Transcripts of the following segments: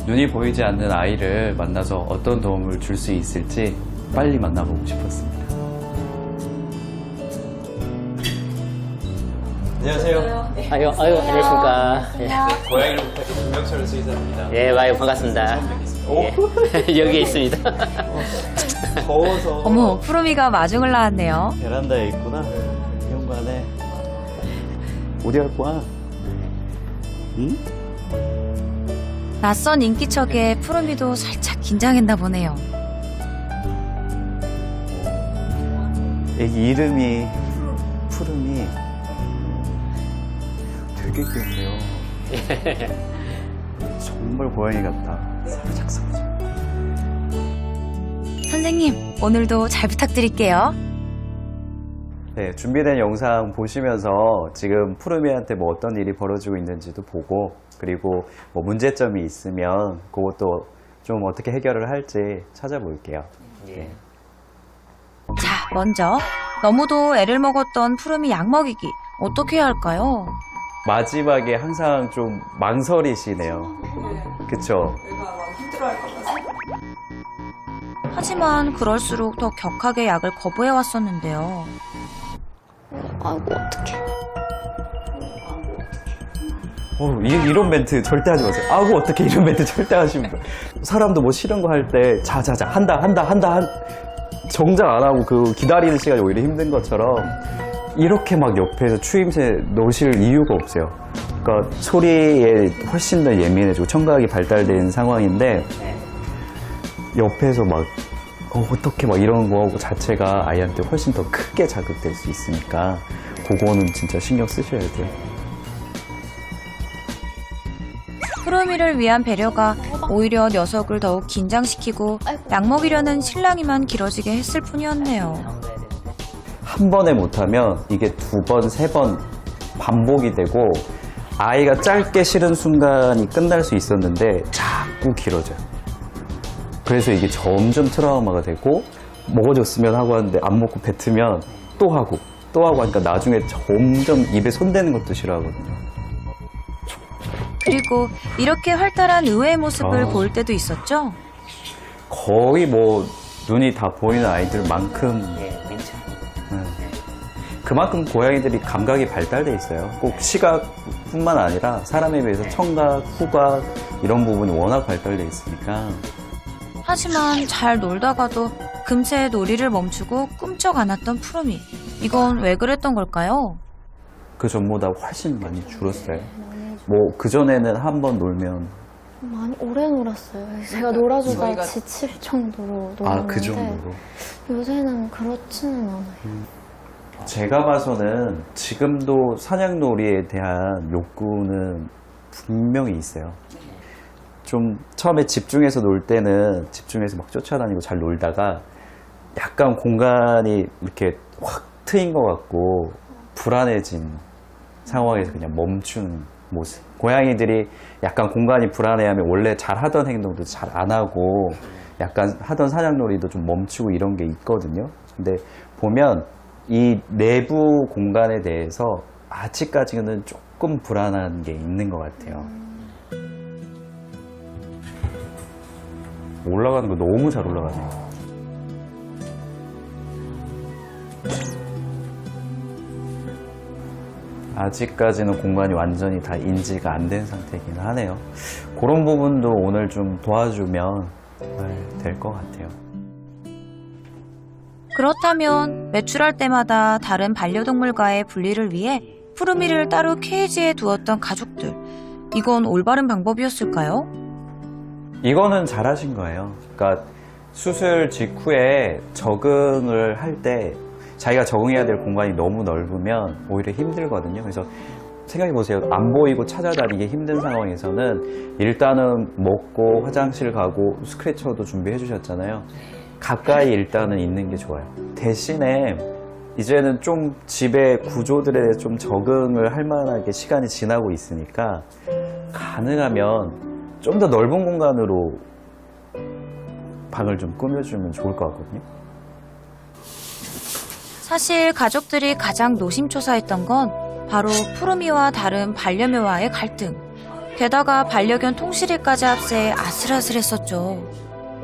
눈이 보이지 않는 아이를 만나서 어떤 도움을 줄 수 있을지 빨리 만나보고 싶었습니다. 안녕하세요. 아유, 안녕하십니까. 예. 고양이를 부탁해 김명철 수의사입니다. 예, 아유, 반갑습니다. 예. 여기에 있습니다. 더워서 어머, 푸르미가 마중을 나왔네요. 베란다에 있구나. 현관에. 어디 갈 거야? 응? 낯선 인기척에 푸르미도 살짝 긴장했나 보네요. 애기 이름이 푸름이 되게 귀엽네요. 정말 고양이 같다. 살짝살짝. 선생님, 오늘도 잘 부탁드릴게요. 네, 준비된 영상 보시면서 지금 푸르미한테 뭐 어떤 일이 벌어지고 있는지도 보고, 그리고 뭐 문제점이 있으면 그것도 좀 어떻게 해결을 할지 찾아볼게요. 네. 자, 먼저 너무도 애를 먹었던 푸르미 약 먹이기 어떻게 해야 할까요? 마지막에 항상 좀 망설이시네요. 그쵸? 하지만 그럴수록 더 격하게 약을 거부해 왔었는데요. 아이고 어떡해. 이런 멘트 절대 하지 마세요. 아이고 어떻게 이런 멘트 절대 하시면 사람도 뭐 싫은 거 할 때 자자자 한다 정작 안 하고 그 기다리는 시간이 오히려 힘든 것처럼 이렇게 막 옆에서 추임새 놓으실 이유가 없어요. 그러니까 소리에 훨씬 더 예민해지고 청각이 발달된 상황인데 옆에서 막 어떻게 막 이런 거 자체가 아이한테 훨씬 더 크게 자극될 수 있으니까 그거는 진짜 신경 쓰셔야 돼요. 푸르미를 위한 배려가 오히려 녀석을 더욱 긴장시키고 약 먹이려는 실랑이만 길어지게 했을 뿐이었네요. 한 번에 못하면 이게 두 번, 세 번 반복이 되고 아이가 짧게 싫은 순간이 끝날 수 있었는데 자꾸 길어져요. 그래서 이게 점점 트라우마가 되고 먹어줬으면 하고 하는데 안 먹고 뱉으면 또 하고 하니까 나중에 점점 입에 손대는 것도 싫어하거든요. 그리고 이렇게 활달한 의외의 모습을 볼 때도 있었죠. 거의 뭐 눈이 다 보이는 아이들만큼 예, 괜찮. 그만큼 고양이들이 감각이 발달돼 있어요. 꼭 시각뿐만 아니라 사람에 비해서 청각, 후각 이런 부분이 워낙 발달돼 있으니까. 하지만 잘 놀다가도 금세 놀이를 멈추고 꿈쩍 않았던 푸르미. 이건 왜 그랬던 걸까요? 그 전보다 훨씬 많이 줄었어요. 뭐 그전에는 한 번 놀면 많이 오래 놀았어요. 제가 놀아주다 지칠 정도로 놀았는데 그 정도로. 요새는 그렇지는 않아요. 제가 봐서는 지금도 사냥놀이에 대한 욕구는 분명히 있어요. 좀 처음에 집중해서 놀 때는 집중해서 막 쫓아다니고 잘 놀다가 약간 공간이 이렇게 확 트인 것 같고 불안해진 상황에서 그냥 멈춘 모습. 고양이들이 약간 공간이 불안해하면 원래 잘 하던 행동도 잘 안 하고 약간 하던 사냥놀이도 좀 멈추고 이런 게 있거든요. 근데 보면 이 내부 공간에 대해서 아직까지는 조금 불안한 게 있는 것 같아요. 올라가는 거 너무 잘 올라가네요. 아직까지는 공간이 완전히 다 인지가 안 된 상태이긴 하네요. 그런 부분도 오늘 좀 도와주면 될 것 같아요. 그렇다면 외출할 때마다 다른 반려동물과의 분리를 위해 푸르미를 따로 케이지에 두었던 가족들. 이건 올바른 방법이었을까요? 이거는 잘하신 거예요. 그러니까 수술 직후에 적응을 할 때 자기가 적응해야 될 공간이 너무 넓으면 오히려 힘들거든요. 그래서 생각해보세요. 안 보이고 찾아다니기 힘든 상황에서는 일단은 먹고 화장실 가고 스크래쳐도 준비해 주셨잖아요. 가까이 일단은 있는 게 좋아요. 대신에 이제는 좀 집의 구조들에 좀 적응을 할 만하게 시간이 지나고 있으니까 가능하면 좀 더 넓은 공간으로 방을 좀 꾸며주면 좋을 것 같거든요. 사실 가족들이 가장 노심초사했던 건 바로 푸르미와 다른 반려묘와의 갈등. 게다가 반려견 통실이까지 합세해 아슬아슬했었죠.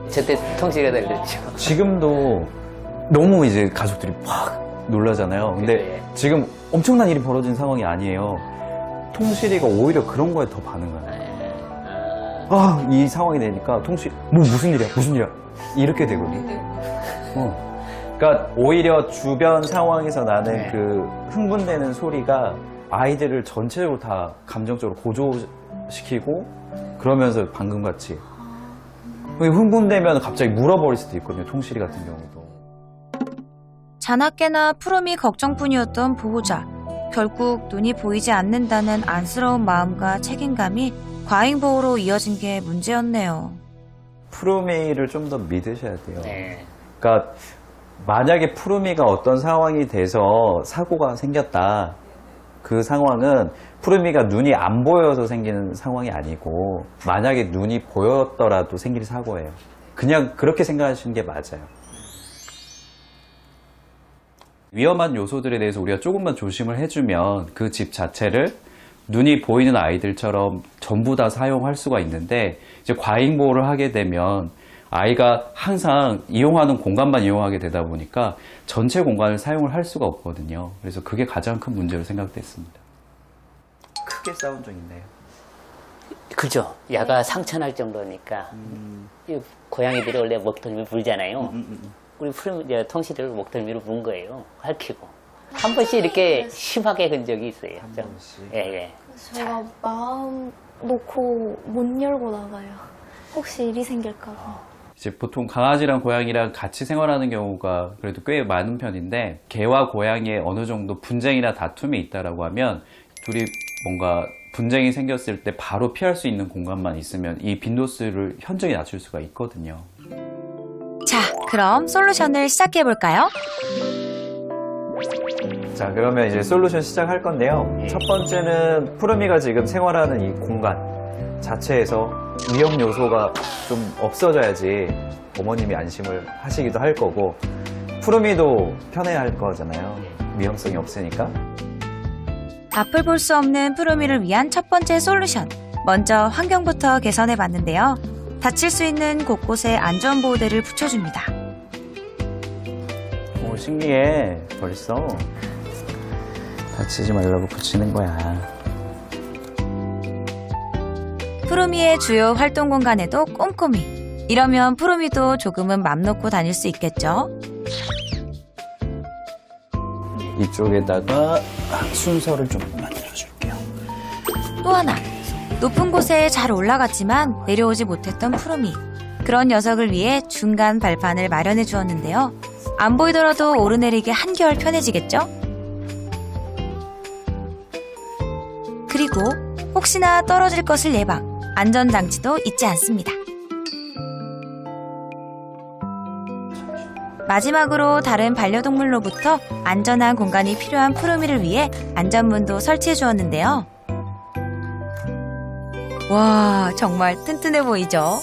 저때 통시가 달렸죠. 지금도 너무 이제 가족들이 막 놀라잖아요. 근데 네. 지금 엄청난 일이 벌어진 상황이 아니에요. 통실이가 오히려 그런 거에 더 반응하는 거예요. 이 상황이 되니까 통실, 무슨 일이야? 무슨 일이야? 이렇게 되거든요. 그러니까 오히려 주변 상황에서 나는 네. 그 흥분되는 소리가 아이들을 전체적으로 다 감정적으로 고조시키고 그러면서 방금 같이 흥분되면 갑자기 물어버릴 수도 있거든요. 통실이 같은 경우도. 자나깨나 푸름이 걱정뿐이었던 보호자. 결국 눈이 보이지 않는다는 안쓰러운 마음과 책임감이 과잉보호로 이어진 게 문제였네요. 푸르미를 좀 더 믿으셔야 돼요. 네. 그러니까 만약에 푸르미가 어떤 상황이 돼서 사고가 생겼다. 그 상황은 푸르미가 눈이 안 보여서 생기는 상황이 아니고 만약에 눈이 보였더라도 생길 사고예요. 그냥 그렇게 생각하시는 게 맞아요. 위험한 요소들에 대해서 우리가 조금만 조심을 해주면 그 집 자체를 눈이 보이는 아이들처럼 전부 다 사용할 수가 있는데 이제 과잉 보호를 하게 되면 아이가 항상 이용하는 공간만 이용하게 되다 보니까 전체 공간을 사용을 할 수가 없거든요. 그래서 그게 가장 큰 문제로 생각됐습니다. 크게 싸운 적 있네요. 그죠. 야가 상처날 정도니까. 이 고양이들이 원래 목덜미 물잖아요. 우리 통시를 목덜미로 문 거예요. 핥히고. 한 번씩 이렇게 심하게 건 적이 있어요. 한 좀. 번씩. 예, 예. 제가 마음 놓고 못 열고 나가요. 혹시 일이 생길까봐. 이제 보통 강아지랑 고양이랑 같이 생활하는 경우가 그래도 꽤 많은 편인데 개와 고양이의 어느 정도 분쟁이나 다툼이 있다라고 하면 둘이 뭔가 분쟁이 생겼을 때 바로 피할 수 있는 공간만 있으면 이 빈도수를 현저히 낮출 수가 있거든요. 자, 그럼 솔루션을 시작해볼까요? 자, 그러면 이제 솔루션 시작할 건데요. 첫 번째는 푸르미가 지금 생활하는 이 공간 자체에서 위험 요소가 좀 없어져야지 어머님이 안심을 하시기도 할 거고 푸르미도 편해야 할 거잖아요. 위험성이 없으니까. 앞을 볼 수 없는 푸르미를 위한 첫 번째 솔루션. 먼저 환경부터 개선해봤는데요. 다칠 수 있는 곳곳에 안전보호대를 붙여줍니다. 오, 신기해. 벌써 다치지 말라고 붙이는 거야. 푸르미의 주요 활동 공간에도 꼼꼼히. 이러면 푸르미도 조금은 맘 놓고 다닐 수 있겠죠? 이쪽에다가 순서를 좀 만들어줄게요. 또 하나. 높은 곳에 잘 올라갔지만 내려오지 못했던 푸르미. 그런 녀석을 위해 중간 발판을 마련해 주었는데요. 안 보이더라도 오르내리기 한결 편해지겠죠? 그리고 혹시나 떨어질 것을 예방. 안전장치도 잊지 않습니다. 마지막으로 다른 반려동물로부터 안전한 공간이 필요한 푸르미를 위해 안전문도 설치해 주었는데요. 와, 정말 튼튼해 보이죠?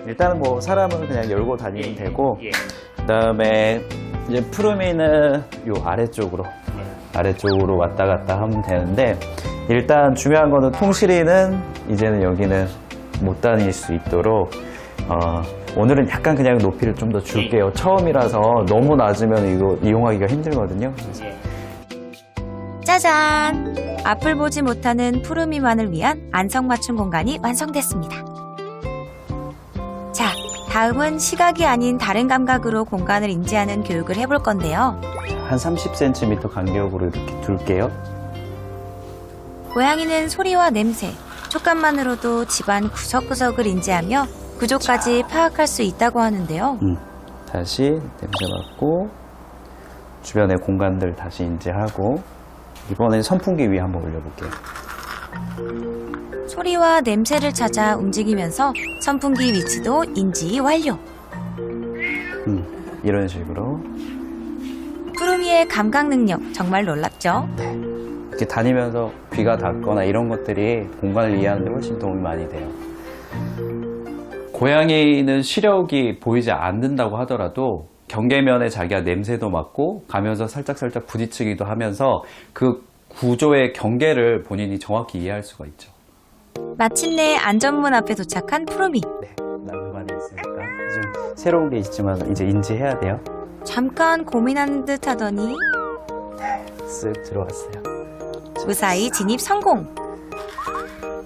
일단은 뭐 사람은 그냥 열고 다니면 되고 예. 그다음에 이제 푸르미는 요 아래쪽으로 왔다 갔다 하면 되는데 일단 중요한 거는 통실이는 이제는 여기는 못 다닐 수 있도록 오늘은 약간 그냥 높이를 좀 더 줄게요. 처음이라서 너무 낮으면 이거 이용하기가 힘들거든요. 그래서 짜잔! 앞을 보지 못하는 푸르미만을 위한 안성맞춤 공간이 완성됐습니다. 자, 다음은 시각이 아닌 다른 감각으로 공간을 인지하는 교육을 해볼 건데요. 한 30cm 간격으로 이렇게 둘게요. 고양이는 소리와 냄새, 촉감만으로도 집안 구석구석을 인지하며 구조까지 파악할 수 있다고 하는데요. 다시 냄새 맡고 주변의 공간들 다시 인지하고 이번엔 선풍기 위에 한번 올려볼게요. 소리와 냄새를 찾아 움직이면서 선풍기 위치도 인지 완료. 이런 식으로 푸르미의 감각 능력 정말 놀랍죠? 이렇게 다니면서 귀가 닿거나 이런 것들이 공간을 이해하는 데 훨씬 도움이 많이 돼요. 고양이는 시력이 보이지 않는다고 하더라도 경계면에 자기가 냄새도 맡고 가면서 살짝살짝 부딪히기도 하면서 그 구조의 경계를 본인이 정확히 이해할 수가 있죠. 마침내 안전문 앞에 도착한 푸르미. 네, 난간이 있으니까 좀 새로운 게 있지만 이제 인지해야 돼요. 잠깐 고민하는 듯 하더니 쓱 들어왔어요. 무사히 진입 성공.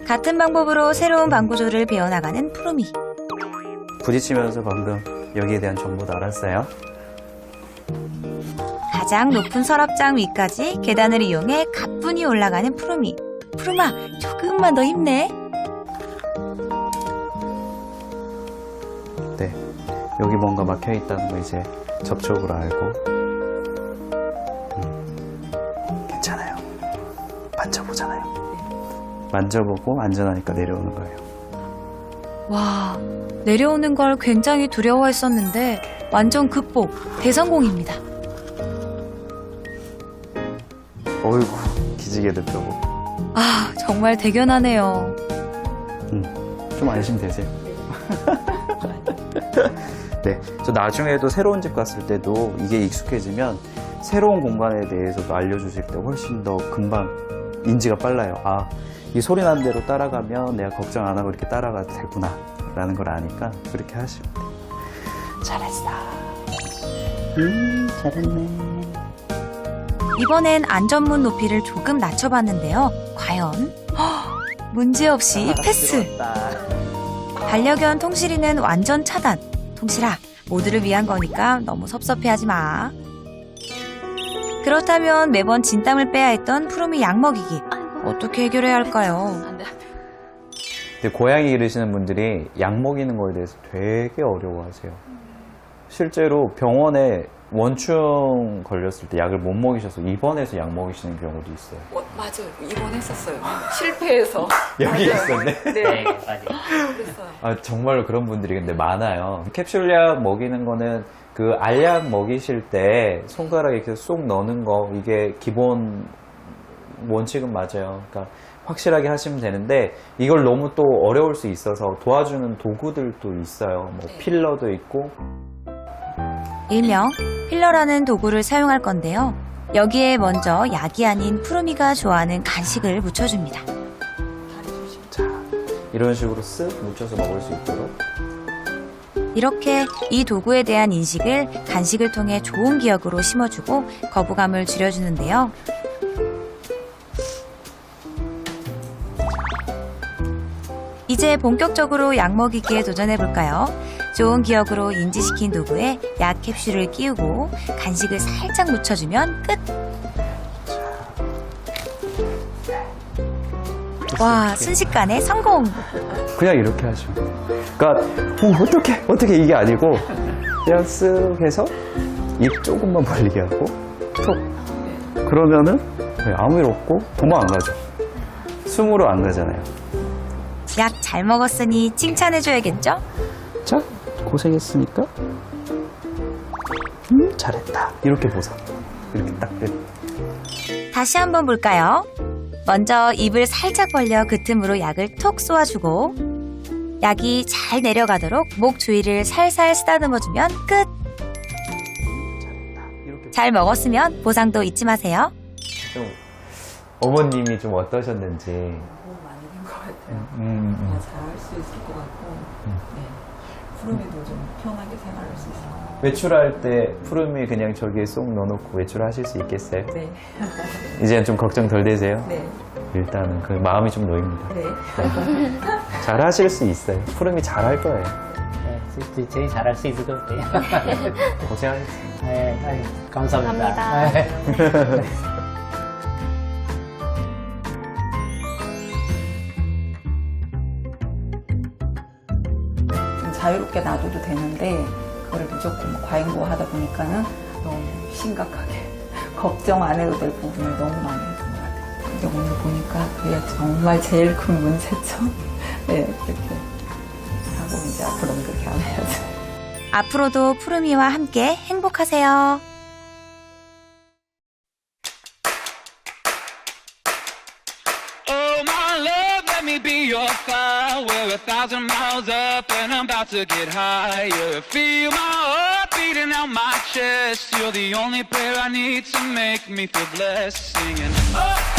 같은 방법으로 새로운 방구조를 배워나가는 푸르미. 부딪히면서 방금 여기에 대한 정보도 알았어요. 가장 높은 서랍장 위까지 계단을 이용해 가뿐히 올라가는 푸르미. 푸르마, 조금만 더 힘내. 네, 여기 뭔가 막혀 있다는 거 이제 접촉으로 알고. 괜찮아요. 만져보잖아요. 만져보고 안전하니까 내려오는 거예요. 와, 내려오는 걸 굉장히 두려워했었는데 완전 극복, 대성공입니다. 어이구, 기지개도 펴고. 아, 정말 대견하네요. 좀 안심되세요. 네, 저 나중에도 새로운 집 갔을 때도 이게 익숙해지면 새로운 공간에 대해서도 알려주실 때 훨씬 더 금방 인지가 빨라요. 아, 이 소리 나는 대로 따라가면 내가 걱정 안 하고 이렇게 따라가도 되구나 라는 걸 아니까 그렇게 하시면 돼요. 잘했어. 잘했네. 이번엔 안전문 높이를 조금 낮춰봤는데요. 과연? 문제없이 패스. 반려견 통실이는 완전 차단. 통실아, 모두를 위한 거니까 너무 섭섭해하지 마. 그렇다면 매번 진땀을 빼야 했던 푸르미 약 먹이기. 어떻게 해결해야 할까요? 근데 고양이 기르시는 분들이 약 먹이는 거에 대해서 되게 어려워하세요. 실제로 병원에 원충 걸렸을 때 약을 못 먹이셔서 입원해서 약 먹이시는 경우도 있어요. 맞아요. 입원했었어요. 실패해서. 여기 있었네. 네, 맞아요. 그랬어요. 아, 정말로 그런 분들이 근데 많아요. 캡슐약 먹이는 거는 그 알약 먹이실 때 손가락에 이렇게 쏙 넣는 거 이게 기본 원칙은 맞아요. 그러니까 확실하게 하시면 되는데 이걸 너무 또 어려울 수 있어서 도와주는 도구들도 있어요. 뭐 필러도 있고. 일명 필러라는 도구를 사용할 건데요. 여기에 먼저 약이 아닌 푸르미가 좋아하는 간식을 묻혀줍니다. 이런 식으로 쓱 묻혀서 먹을 수 있도록. 이렇게 이 도구에 대한 인식을 간식을 통해 좋은 기억으로 심어주고 거부감을 줄여주는데요. 이제 본격적으로 약 먹이기에 도전해볼까요? 좋은 기억으로 인지시킨 도구에 약 캡슐을 끼우고 간식을 살짝 묻혀주면 끝! 와, 순식간에 성공! 그냥 이렇게 하시면 돼요. 그러니까 어떻게 이게 아니고 그냥 쓱 해서 입 조금만 벌리게 하고 톡 그러면은 아무 일 없고 도망 안 가죠. 숨으로 안 가잖아요. 약 잘 먹었으니 칭찬해줘야겠죠? 자, 고생했으니까 잘했다 이렇게 보상 이렇게 딱 끝. 다시 한번 볼까요? 먼저 입을 살짝 벌려 그 틈으로 약을 톡 쏘아주고 약이 잘 내려가도록 목 주위를 살살 쓰다듬어주면 끝! 이렇게 잘 먹었으면 보상도 잊지 마세요. 좀 어머님이 좀 어떠셨는지. 너무 많이 된 것 같아요. 잘할 수 있을 것 같고, 네. 푸르미도 좀 편하게 생활할 수 있을 것 같아요. 외출할 때 푸름이 그냥 저기에 쏙 넣어놓고 외출하실 수 있겠어요? 네. 이제는 좀 걱정 덜 되세요? 네. 일단은 그 마음이 좀 놓입니다. 네. 잘 하실 수 있어요. 푸름이 잘 할 거예요. 네, 제일 잘할 수 있을 것 같아요. 고생하셨습니다. 네, 아유, 감사합니다. 감사합니다. 네. 좀 자유롭게 놔둬도 되는데, 그걸 무조건 뭐 과잉보호하다 보니까는 너무 심각하게 걱정 안 해도 될 부분을 너무 많이 했던 것 같아요. 근데 오늘 보니까 그게 정말 제일 큰 문제죠. 네, 그렇게 하고 이제 앞으로는 그렇게 안 해야죠. 앞으로도 푸르미와 함께 행복하세요. Oh, my love, let me be your fire. We're 1,000 miles up and I'm about to get higher. Feel my heart beating out my chest. You're the only prayer I need to make me feel blessed. Singing, oh,